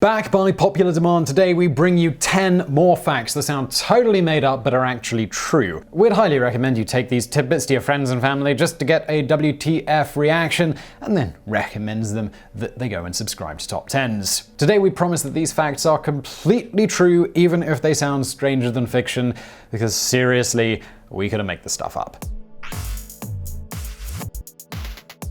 Back by popular demand, today we bring you 10 more facts that sound totally made up but are actually true. We'd highly recommend you take these tidbits to your friends and family just to get a WTF reaction, and then recommend them that they go and subscribe to TopTenz. Today we promise that these facts are completely true, even if they sound stranger than fiction, because seriously, we couldn't make this stuff up.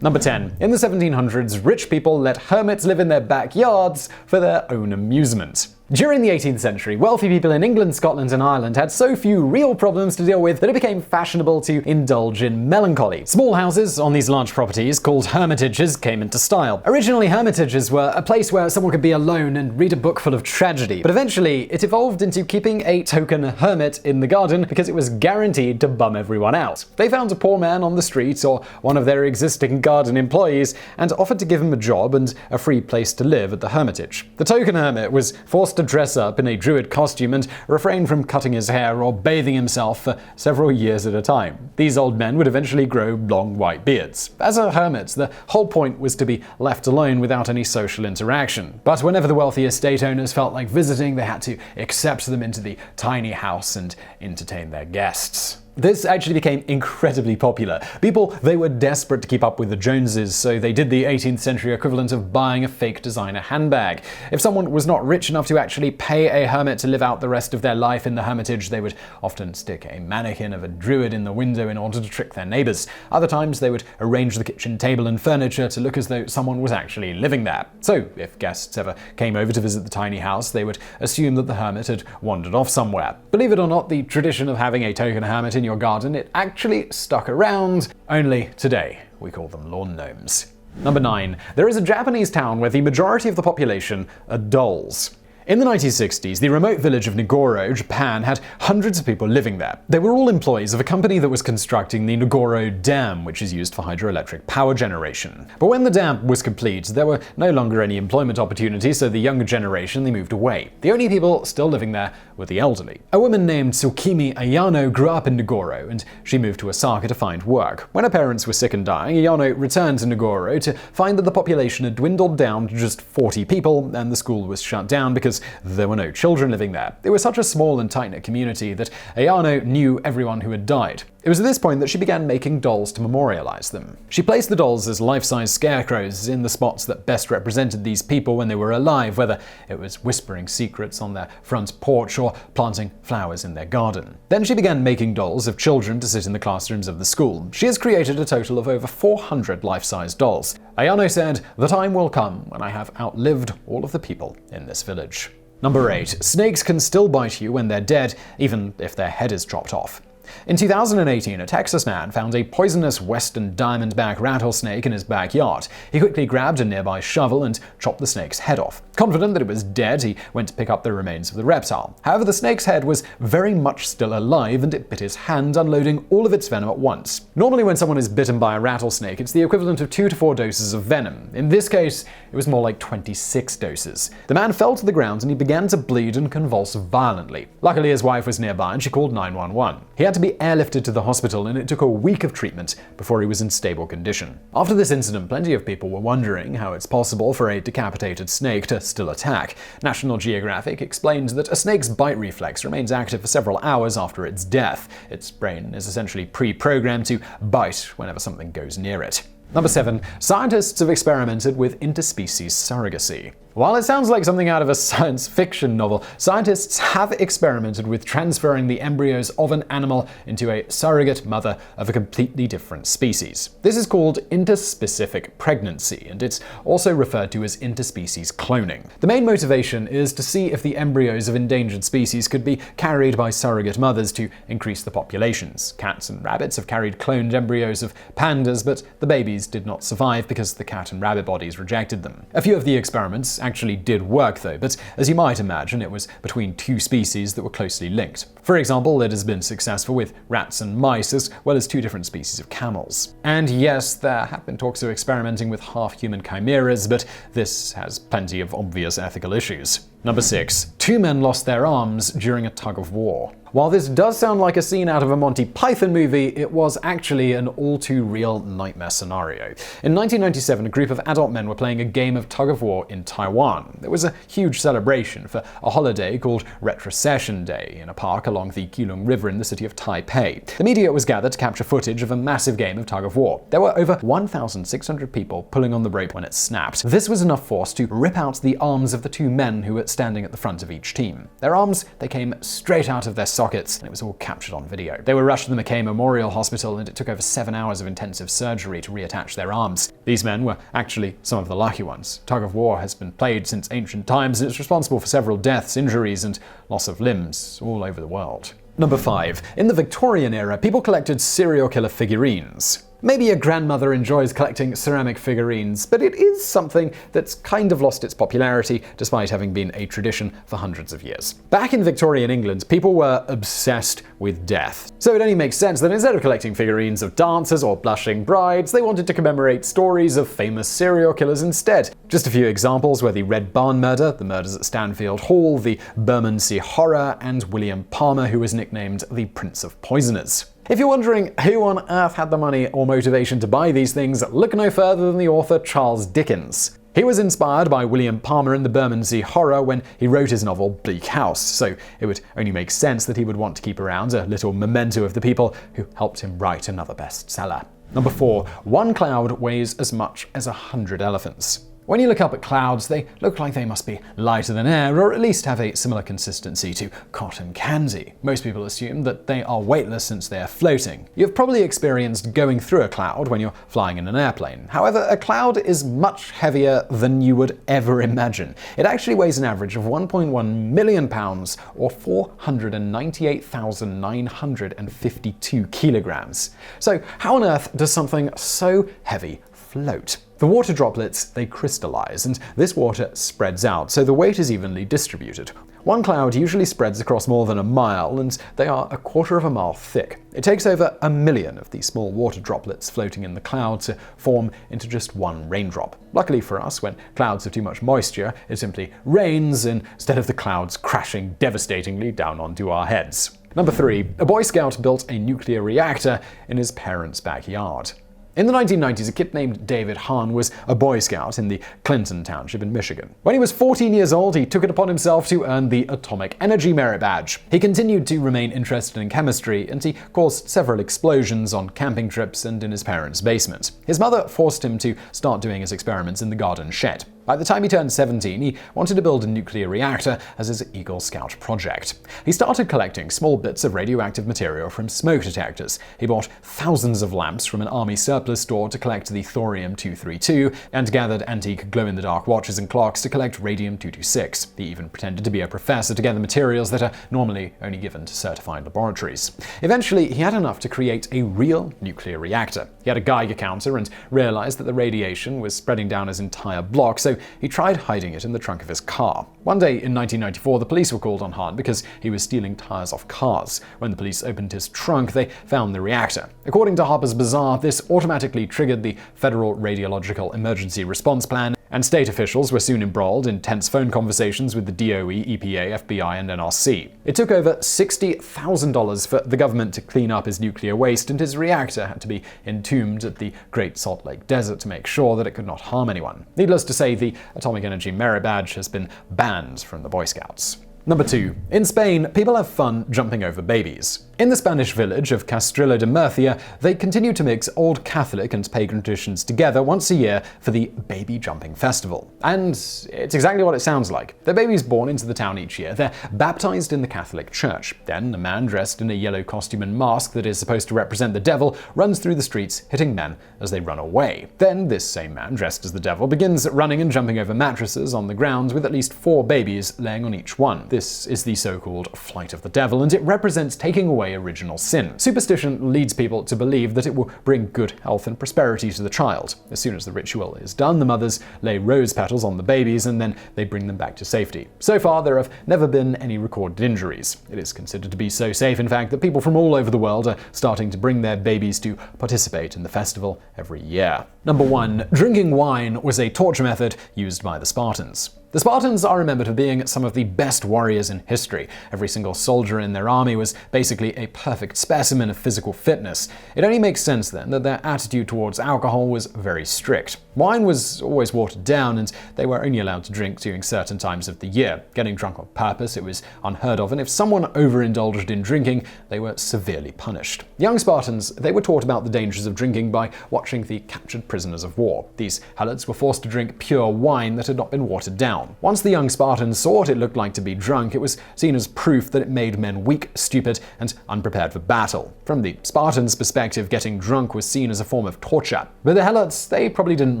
Number 10. In the 1700s, rich people let hermits live in their backyards for their own amusement. During the 18th century, wealthy people in England, Scotland, and Ireland had so few real problems to deal with that it became fashionable to indulge in melancholy. Small houses on these large properties, called hermitages, came into style. Originally, hermitages were a place where someone could be alone and read a book full of tragedy, but eventually it evolved into keeping a token hermit in the garden because it was guaranteed to bum everyone out. They found a poor man on the street or one of their existing garden employees and offered to give him a job and a free place to live at the hermitage. The token hermit was forced to dress up in a druid costume and refrain from cutting his hair or bathing himself for several years at a time. These old men would eventually grow long white beards. As a hermit, the whole point was to be left alone without any social interaction. But whenever the wealthy estate owners felt like visiting, they had to accept them into the tiny house and entertain their guests. This actually became incredibly popular. They were desperate to keep up with the Joneses, so they did the 18th century equivalent of buying a fake designer handbag. If someone was not rich enough to actually pay a hermit to live out the rest of their life in the hermitage, they would often stick a mannequin of a druid in the window in order to trick their neighbors. Other times, they would arrange the kitchen table and furniture to look as though someone was actually living there. So, if guests ever came over to visit the tiny house, they would assume that the hermit had wandered off somewhere. Believe it or not, the tradition of having a token hermit in your garden, it actually stuck around, only today we call them lawn gnomes. Number 9. There is a Japanese town where the majority of the population are dolls. In the 1960s, the remote village of Nagoro, Japan, had hundreds of people living there. They were all employees of a company that was constructing the Nagoro Dam, which is used for hydroelectric power generation. But when the dam was complete, there were no longer any employment opportunities, so the younger generation, they moved away. The only people still living there were the elderly. A woman named Tsukimi Ayano grew up in Nagoro, and she moved to Osaka to find work. When her parents were sick and dying, Ayano returned to Nagoro to find that the population had dwindled down to just 40 people, and the school was shut down because there were no children living there. It was such a small and tight-knit community that Ayano knew everyone who had died. It was at this point that she began making dolls to memorialize them. She placed the dolls as life-size scarecrows in the spots that best represented these people when they were alive, whether it was whispering secrets on their front porch or planting flowers in their garden. Then she began making dolls of children to sit in the classrooms of the school. She has created a total of over 400 life-size dolls. Ayano said, "The time will come when I have outlived all of the people in this village." Number 8. Snakes can still bite you when they're dead, even if their head is chopped off. In 2018, a Texas man found a poisonous western diamondback rattlesnake in his backyard. He quickly grabbed a nearby shovel and chopped the snake's head off. Confident that it was dead, he went to pick up the remains of the reptile. However, the snake's head was very much still alive, and it bit his hand, unloading all of its venom at once. Normally, when someone is bitten by a rattlesnake, it's the equivalent of 2 to 4 doses of venom. In this case, it was more like 26 doses. The man fell to the ground and he began to bleed and convulse violently. Luckily, his wife was nearby and she called 911. He had to be airlifted to the hospital, and it took a week of treatment before he was in stable condition. After this incident, plenty of people were wondering how it's possible for a decapitated snake to still attack. National Geographic explained that a snake's bite reflex remains active for several hours after its death. Its brain is essentially pre-programmed to bite whenever something goes near it. Number 7. Scientists have experimented with interspecies surrogacy. While it sounds like something out of a science fiction novel, scientists have experimented with transferring the embryos of an animal into a surrogate mother of a completely different species. This is called interspecific pregnancy, and it's also referred to as interspecies cloning. The main motivation is to see if the embryos of endangered species could be carried by surrogate mothers to increase the populations. Cats and rabbits have carried cloned embryos of pandas, but the babies did not survive because the cat and rabbit bodies rejected them. A few of the experiments actually did work though, but as you might imagine, it was between 2 species that were closely linked. For example, it has been successful with rats and mice, as well as 2 different species of camels. And yes, there have been talks of experimenting with half-human chimeras, but this has plenty of obvious ethical issues. Number 6. 2 men lost their arms during a tug-of-war. While this does sound like a scene out of a Monty Python movie, it was actually an all-too-real nightmare scenario. In 1997, a group of adult men were playing a game of Tug-Of-War in Taiwan. There was a huge celebration for a holiday called Retrocession Day in a park along the Keelung River in the city of Taipei. The media was gathered to capture footage of a massive game of Tug-Of-War. There were over 1,600 people pulling on the rope when it snapped. This was enough force to rip out the arms of the two men who were standing at the front of each team. Their arms, they came straight out of their sockets, and it was all captured on video. They were rushed to the McKay Memorial Hospital, and it took over 7 hours of intensive surgery to reattach their arms. These men were actually some of the lucky ones. Tug-of-War has been played since ancient times, and it's responsible for several deaths, injuries, and loss of limbs all over the world. Number 5. In the Victorian era, people collected serial killer figurines. Maybe your grandmother enjoys collecting ceramic figurines, but it is something that's kind of lost its popularity despite having been a tradition for hundreds of years. Back in Victorian England, people were obsessed with death. So it only makes sense that instead of collecting figurines of dancers or blushing brides, they wanted to commemorate stories of famous serial killers instead. Just a few examples were the Red Barn murder, the murders at Stanfield Hall, the Bermondsey Horror, and William Palmer, who was nicknamed the Prince of Poisoners. If you're wondering who on earth had the money or motivation to buy these things, look no further than the author Charles Dickens. He was inspired by William Palmer and the Bermondsey Horror when he wrote his novel Bleak House, so it would only make sense that he would want to keep around a little memento of the people who helped him write another bestseller. Number 4. One cloud weighs as much as 100 elephants. When you look up at clouds, they look like they must be lighter than air, or at least have a similar consistency to cotton candy. Most people assume that they are weightless since they are floating. You've probably experienced going through a cloud when you're flying in an airplane. However, a cloud is much heavier than you would ever imagine. It actually weighs an average of 1.1 million pounds, or 498,952 kilograms. So how on earth does something so heavy float? The water droplets, they crystallize, and this water spreads out, so the weight is evenly distributed. One cloud usually spreads across more than a mile, and they are 1/4 of a mile thick. It takes over 1 million of these small water droplets floating in the cloud to form into just one raindrop. Luckily for us, when clouds have too much moisture, it simply rains instead of the clouds crashing devastatingly down onto our heads. Number 3. A Boy Scout built a nuclear reactor in his parents' backyard. In the 1990s, a kid named David Hahn was a Boy Scout in the Clinton Township in Michigan. When he was 14 years old, he took it upon himself to earn the Atomic Energy Merit Badge. He continued to remain interested in chemistry, and he caused several explosions on camping trips and in his parents' basement. His mother forced him to start doing his experiments in the garden shed. By the time he turned 17, he wanted to build a nuclear reactor as his Eagle Scout project. He started collecting small bits of radioactive material from smoke detectors. He bought thousands of lamps from an army surplus store to collect the thorium-232, and gathered antique glow-in-the-dark watches and clocks to collect radium-226. He even pretended to be a professor to gather materials that are normally only given to certified laboratories. Eventually, he had enough to create a real nuclear reactor. He had a Geiger counter and realized that the radiation was spreading down his entire block, so he tried hiding it in the trunk of his car. One day in 1994, the police were called on Hahn because he was stealing tires off cars. When the police opened his trunk, they found the reactor. According to Harper's Bazaar, this automatically triggered the Federal Radiological Emergency Response Plan, and state officials were soon embroiled in tense phone conversations with the DOE, EPA, FBI, and NRC. It took over $60,000 for the government to clean up his nuclear waste, and his reactor had to be entombed at the Great Salt Lake Desert to make sure that it could not harm anyone. Needless to say, the Atomic Energy Merit Badge has been banned from the Boy Scouts. Number 2. In Spain, people have fun jumping over babies. In the Spanish village of Castrillo de Murcia, they continue to mix old Catholic and pagan traditions together once a year for the Baby Jumping Festival. And it's exactly what it sounds like. The babies born into the town each year, they're baptized in the Catholic Church. Then, a man dressed in a yellow costume and mask that is supposed to represent the devil runs through the streets, hitting men as they run away. Then, this same man, dressed as the devil, begins running and jumping over mattresses on the ground with at least 4 babies laying on each one. This is the so-called Flight of the Devil, and it represents taking away original sin. Superstition leads people to believe that it will bring good health and prosperity to the child. As soon as the ritual is done, the mothers lay rose petals on the babies, and then they bring them back to safety. So far, there have never been any recorded injuries. It is considered to be so safe, in fact, that people from all over the world are starting to bring their babies to participate in the festival every year. Number 1. Drinking wine was a torture method used by the Spartans. The Spartans are remembered for being some of the best warriors in history. Every single soldier in their army was basically a perfect specimen of physical fitness. It only makes sense then that their attitude towards alcohol was very strict. Wine was always watered down, and they were only allowed to drink during certain times of the year. Getting drunk on purpose, it was unheard of, and if someone overindulged in drinking, they were severely punished. Young Spartans, they were taught about the dangers of drinking by watching the captured prisoners of war. These helots were forced to drink pure wine that had not been watered down. Once the young Spartans saw what it looked like to be drunk, it was seen as proof that it made men weak, stupid, and unprepared for battle. From the Spartans' perspective, getting drunk was seen as a form of torture. But the helots, they probably didn't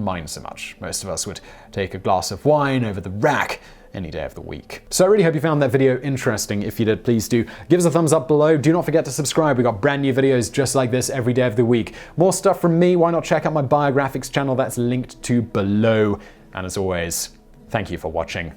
mind so much. Most of us would take a glass of wine over the rack any day of the week. So I really hope you found that video interesting. If you did, please do give us a thumbs up below. Do not forget to subscribe. We got brand new videos just like this every day of the week. More stuff from me. Why not check out my biographics channel that's linked to below. And as always, thank you for watching.